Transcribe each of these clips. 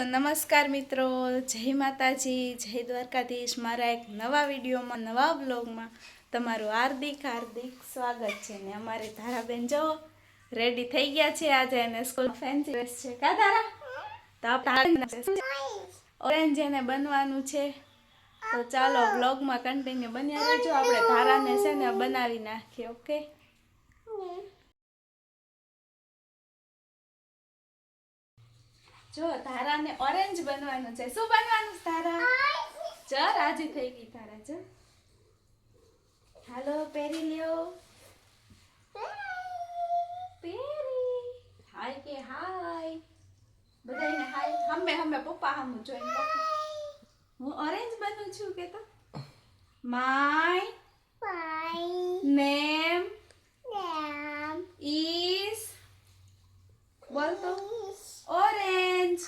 નમસ્કાર મિત્રો, જય માતાજી, જય દ્વારકાધીશ। મારા એક નવા વિડીયોમાં, નવા બ્લોગમાં તમારું હાર્દિક સ્વાગત છે। ને અમારે ધારાબેન જો રેડી થઈ ગયા છે। આજે એને સ્કૂલ ફેન્સી ડ્રેસ છે કા ધારા? તો ઓરેન્જ એને બનવાનું છે। તો ચાલો બ્લોગમાં કન્ટિન્યુ બન્યા રહેજો। આપણે ધારાને છે ને બનાવી નાખીએ। ઓકે, જો ધારાને ઓરેન્જ બનવાનું છે। શું બનવાનું ધારા? જો રાજી થઈ ગઈ ધારા। જો હાલો પહેરી લ્યો, પહેરી હાય કે હાય બધાને હાય। હમે હમે પપ્પા હમું જોઈને પપ્પા હું ઓરેન્જ બનું છું કે તો માય નેમ ઇઝ બોલ તો ઓરેન્જ।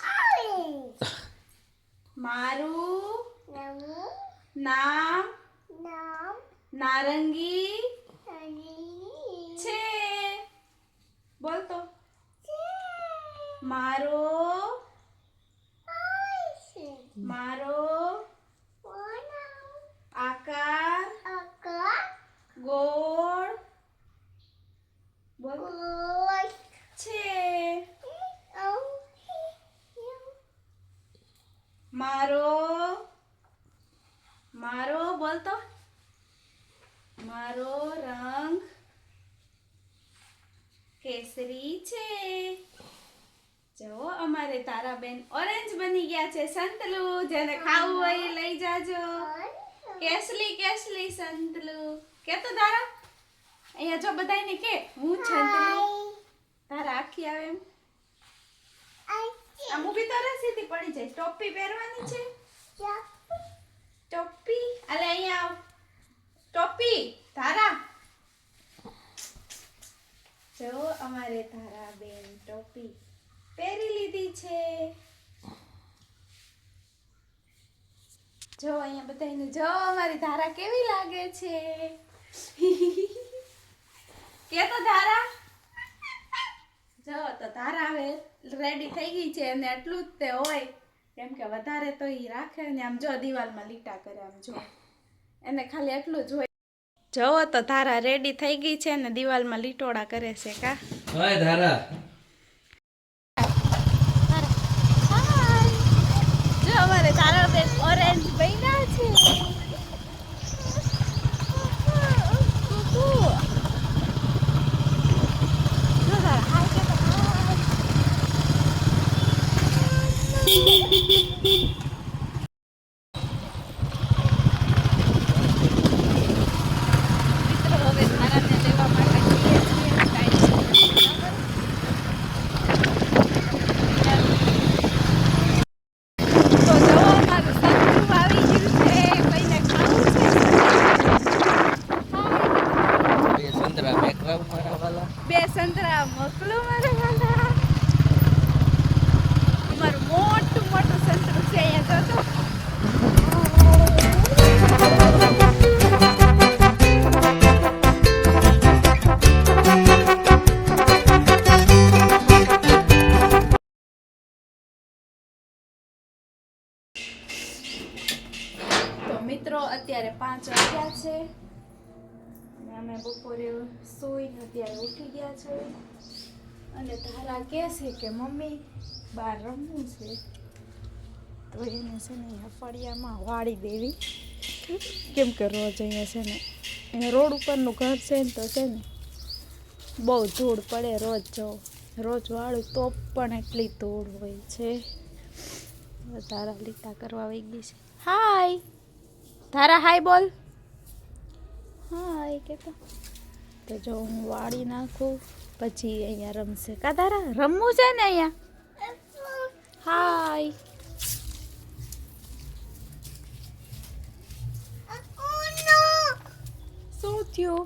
મારું નામ નારંગી છે। બોલ તો મારો આકાર ગોળ બોલ છે। મારો બોલ તો મારો રંગ કેસરી છે। જો અમારે તારાબેન ઓરેન્જ બની ગયા છે। સંતલુ જેને ખાવું હોય એ લઈ જાજો। કેસલી સંતલુ કે તો તારા અહીંયા જો બધાયને કે હું સંતલુ તારા આખી આવે એમ આમ ઊભી તો રહે, સીધી પડી જાય। ટોપી પહેરવાની છે, ટોપી અલે અહીંયા આવ, ટોપી તારા જો અમારે તારાબેન ટોપી પહેરી લીધી છે। જો અહીંયા બધાને જો અમારી ધારા કેવી લાગે છે કે તો ધારા જો તો ધારા હવે રેડી થઈ ગઈ છે। અને એટલું જ તે હોય કેમ કે વધારે તો ઈ રાખે ને આમ જો દિવાલમાં લીટા કરે આમ જો એને ખાલી એટલું જ હોય। જોવો તો ધારા રેડી થઈ ગઈ છે ને દિવાલમાં લીટોડા કરે છે કા હાય ધારા જો અમારે ધારાબેન ઓરેન્જ બન્યા છે। બે સંતરા મોકલું મારે વાલા, અમારું મોટું સંતરું છે અહીંયા તો મિત્રો અત્યારે 5 વાગ્યા છે અને અમે બપોરે સૂઈને અત્યારે ઉઠી ગયા છે। અને ધારા કહે છે કે મમ્મી બહાર રમવું છે, તો એને છે ને અહીંયા ફળિયામાં વાળી દેવી કેમ કે રોજ અહીંયા છે ને અહીંયા રોડ ઉપરનું ઘર છે ને તો છે ને બહુ ધૂળ પડે રોજ વાળું તો પણ એટલી ધૂળ હોય છે। ધારા લીટા કરવા આવી ગઈ છે। હાય ધારા હાય બોલ, હાય કે તો જો હું વાળી નાખું પછી અહીંયા રમશે કા ધારા? રમવું છે ને અહીંયા? હાય શું થયું?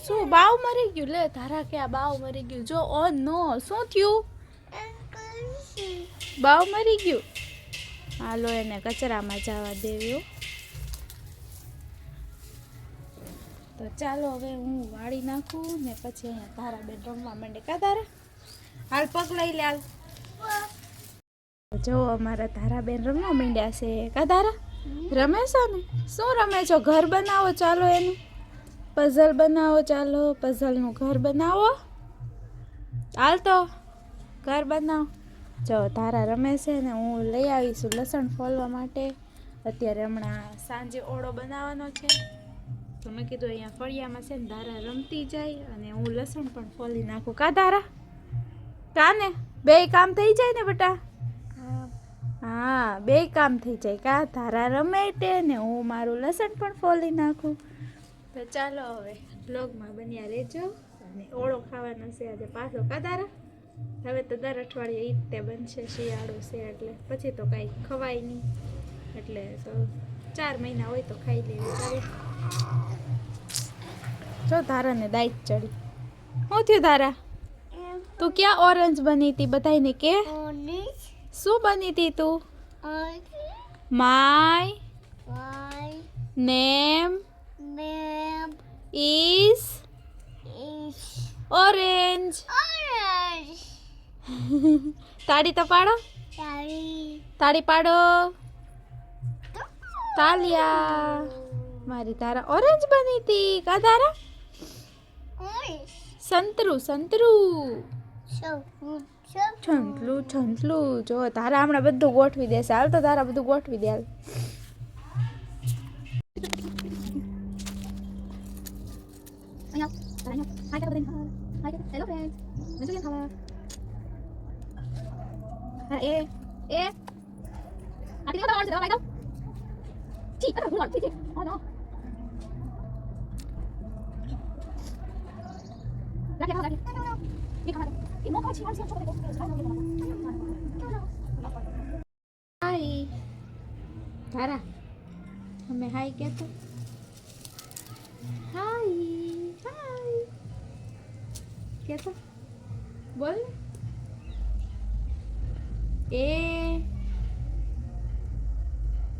શું બાવ મરી ગયું? લે ધારા કે આ બાવ મરી ગયું। જો ઓ નો શું થયું? બાવ મરી ગયું? હાલો એને કચરામાં જવા દેવ્યો। તો ચાલો હવે હું વાળી નાખું ને પછી અહીંયા ધારાબેન રમવા માંડે કા ધારા? હાલ પગ લઈ લે હાલ। જો અમારા ધારાબેન રમવા માંડ્યા છે. કા ધારા રમે છે ને? શું રમે છો? ઘર બનાવો ચાલો એનું. પઝલ બનાવો ચાલો. પઝલનું ઘર બનાવો. હાલ તો ઘર બનાવો. જો ધારા રમે છે ને હું લઈ આવીશું લસણ ફોલવા માટે. અત્યારે હમણાં સાંજે ઓળો બનાવવાનો છે તો મેં કીધું અહીંયા ફળિયામાં છે ને ધારા રમતી જાય અને હું લસણ પણ ફોલી નાખું. કા ધારા? કાને બે કામ થઈ જાય ને બેટા? હા બે કામ થઈ જાય. કા ધારા રમે તે ને હું મારું લસણ પણ ફોલી નાખું. તો ચાલો હવે બ્લોગમાં બન્યા રહેજો. અને ઓળો ખાવાનો છે આજે પાછો. કા ધારા? હવે તો દર અઠવાડિયે ઈ તે બનશે. શિયાળો છે એટલે પછી તો કાંઈ ખવાય નહીં એટલે તો 4 મહિના હોય તો ખાઈ લેવું. ચાલે જો ધારાને દાઈત ચડી. શું થયું ધારા? તું ક્યાં ઓરેન્જ બની હતી બધાને કે? શું બની હતી તું? My name is orange. તાળી તો પાડો. તાળી પાડો. તાલિયા. મારી ધારા ઓરેન્જ બની હતી. કા ધારા? સંતરું સંતરું. છંટલું છંટલું. જો તારા હમણાં બધું ગોઠવી દેશે. હાલ તો તારા બધું ગોઠવી દે. હાલ હાય ધારા અમે હાય કહેતો. હાય હાય કહેતો. બોલ એ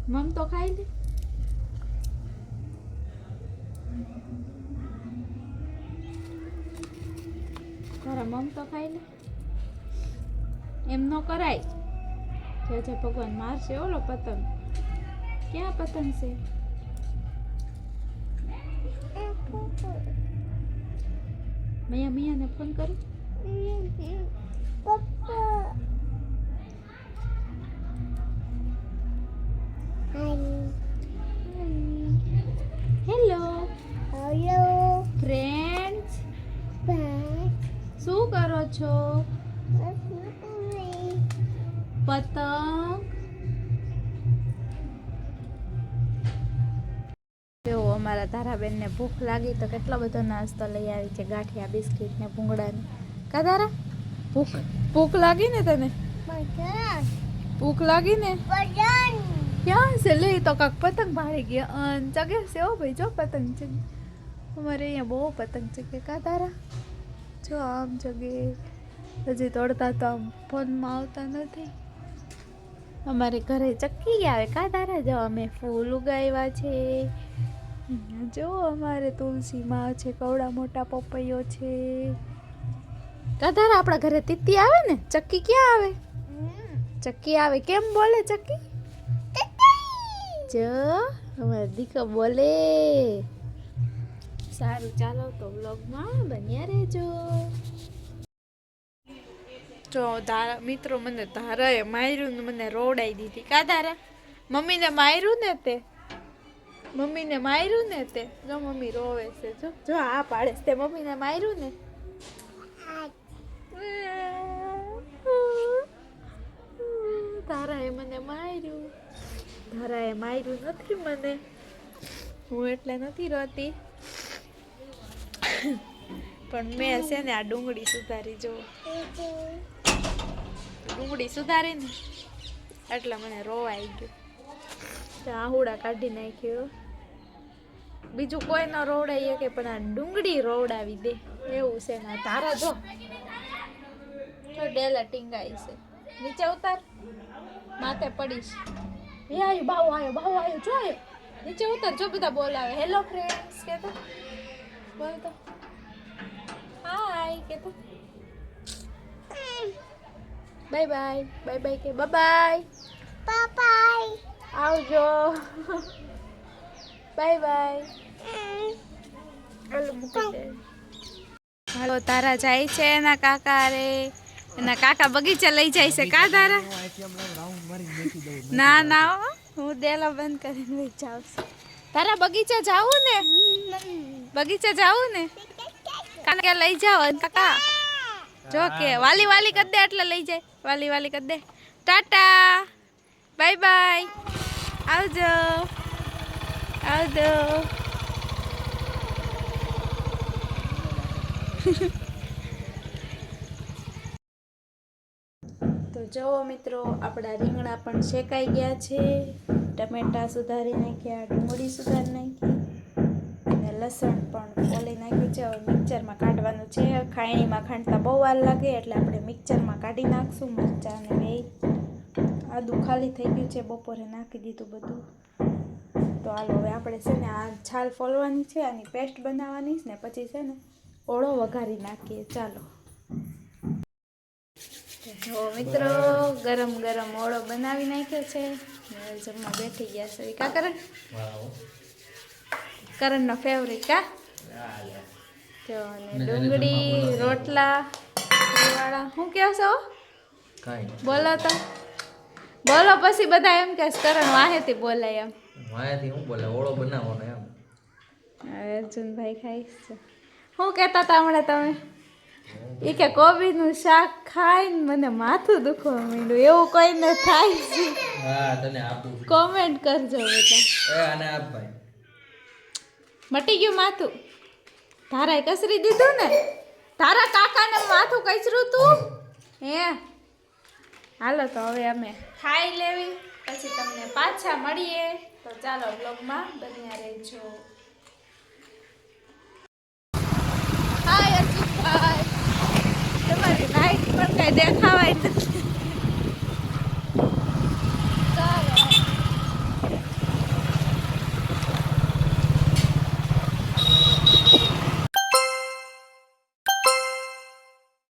મમ તો ખાઈ લે. તારા મમ તો ખાઈ લે. એમ ન કરાય. જે ભગવાન મારશે. ઓલો પતંગ ક્યાં પતંગ છે? મિયાને ફોન કરું. Hello friends. શું કરો છો? પતંગ. જો અમારા ધારાબેનને ભૂખ લાગી તો કેટલો બધો નાસ્તો લઈ આવી છે. ગાંઠિયા બિસ્કિટ ને ભૂંગળાને. કા ધારા? ભૂખ લાગી ને તને? ભૂખ લાગી ને? ક્યાં છે? લે તો કાક પતંગ ભાળી ગયા. ચગે છે હો ભાઈ. જો પતંગ છે અમારે અહીંયા બહુ પતંગ ચગે. કા ધારા? જો આમ જગે. હજી તોડતા તો આમ ફોનમાં આવતા નથી. અમારે ઘરે ચક્કી આવે. કા ધારા? જો અમે ફૂલ ઉગાવ્યા છે. જો અમારે તુલસીમાં છે. કવડા મોટા પપૈયો છે. કા ધારા? આપણા ઘરે તીતી આવે ને? ચક્કી ક્યાં આવે? ચક્કી આવે. કેમ બોલે ચક્કી? જો અમારા દીકરો બોલે. સારું ચાલો તો વ્લોગમાં બન્યા રહેજો. જો ધારા મિત્રો મને ધારાએ માર્યું ને મને રોવડાવી દીધી. કા ધારા? મમ્મીને માર્યું ને તે? મમ્મીને માર્યું ને તે? જો મમ્મી રોવે છે. જો જો આ પાડે તે મમ્મીને માર્યું ને? ધારાએ મને માર્યું. ધારાએ માર્યું નથી મને. હું એટલે નથી રોતી પણ મેં છે ને આ ડુંગળી સુધારી. જો ડુંગળી સુધારી ને એટલે મને રોવાઈ ગયું. આહુડા કાઢી નાખ્યો. બીજું કોઈ ન રોવડાવીએ કે પણ આ ડુંગળી રોવડાવી દે એવું છે ને. તારા જો ડેલા ટીંગાઈ છે. નીચે ઉતાર માથે પડીશ. એ આવ્યો બાવો આવ્યો બાવો આવ્યો. જો નીચે ઉતાર. જો બધા બોલાવે. હેલો ફ્રેન્ડ્સ કે તો બોલ તો. હાય કે તો. બાય બાય બાય બાય કે બાય બાય આવજો બાય બાય હાલો તારા જાય છે એના કાકા રે એના કાકા બગીચા લઈ જાય છે કા તારા ના ના હો, હું દેલા બંધ કરીને લઈ જાઉં છું તારા બગીચા જાવું ને બગીચા જાવું ને કાને કે લઈ જાઓ કાકા જો કે વાલી વાલી કર દે એટલે લઈ જાય વાલી વાલી કર દે ટાટા બાય બાય આવજો આવજો તો જો મિત્રો આપણા રીંગણા પણ શેકાઈ ગયા છે ટમેટા સુધારી નાખ્યા ડુંગળી સુધારી નાખી અને લસણ પણ ફોલી નાખ્યું છે હવે મિક્સરમાં કાઢવાનું છે ખાયણીમાં ખાંડતા બહુ વાર લાગે એટલે આપણે મિક્સરમાં કાઢી નાખશું મરચાં અને બે આદું ખાલી થઈ ગયું છે બપોરે નાખી દીધું બધું તો હાલો હવે આપણે છે ને આ છાલ ફોલવાની છે આની પેસ્ટ બનાવવાની છે ને પછી છે ને ઓળો વઘારી નાખીએ ચાલો જો મિત્રો ગરમ ગરમ ઓળો બનાવી નાખ્યો છે જમવા બેઠી ગયા છે કા કરણનો ફેવરિટ કા જો અને ડુંગળી રોટલા વાળા શું કહો છો બોલો તો બોલો પછી બધા એમ કે કરણ વાહેથી બોલાય એમ વાહેથી હું બોલે ઓળો બનાવવાનો એમ અર્જુનભાઈ ખાઈશ છે શું કહેતા હતા હમણાં તમે એ કે કોબીનું શાક ખાઈને મને માથું દુખવા માંડ્યું એવું કોઈને થાય છે હા તને આપું કોમેન્ટ કરજો બધા એ આને આપ ભાઈ મટી ગયું માથું તારાએ કસરી દીધું ને તારા કાકાને માથું કસરું તું હે હાલો તો હવે અમે ખાઈ લેવી પછી તમને પાછા મળીએ તો ચાલો બ્લોગમાં બન્યા રહેજો હાય અર્જુનભાઈ તમારી નાઈટ પણ કઈ દેખાવાય નથી